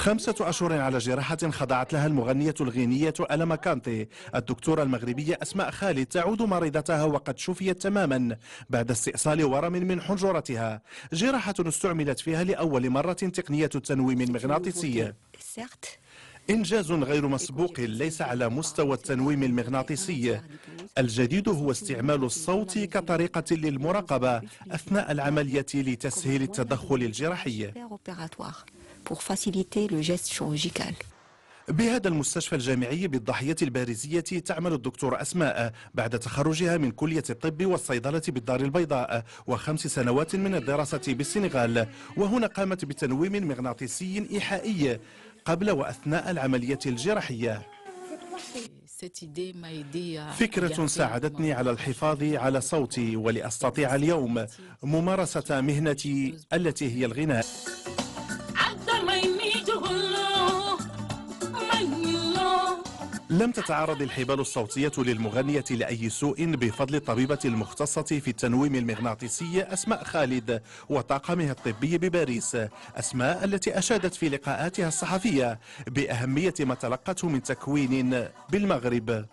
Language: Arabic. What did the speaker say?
5 أشهر على جراحة خضعت لها المغنية الغينية ألما كانتي. الدكتورة المغربية أسماء خالد تعود مريضتها وقد شفيت تماما بعد استئصال ورم من حنجرتها، جراحة استعملت فيها لأول مرة تقنية التنويم المغناطيسي. إنجاز غير مسبوق ليس على مستوى التنويم المغناطيسي. الجديد هو استعمال الصوت كطريقة للمراقبة أثناء العملية لتسهيل التدخل الجراحي. بهذا المستشفى الجامعي بالضاحية البارزية تعمل الدكتورة أسماء بعد تخرجها من كلية الطب والصيدلة بالدار البيضاء و5 سنوات من الدراسة بالسنغال، وهنا قامت بتنويم مغناطيسي إيحائي قبل وأثناء العملية الجراحية. فكرة ساعدتني على الحفاظ على صوتي ولأستطيع اليوم ممارسة مهنتي التي هي الغناء. لم تتعرض الحبال الصوتية للمغنية لأي سوء بفضل الطبيبة المختصة في التنويم المغناطيسي أسماء خالد وطاقمها الطبي بباريس. أسماء التي أشادت في لقاءاتها الصحفية بأهمية ما تلقته من تكوين بالمغرب.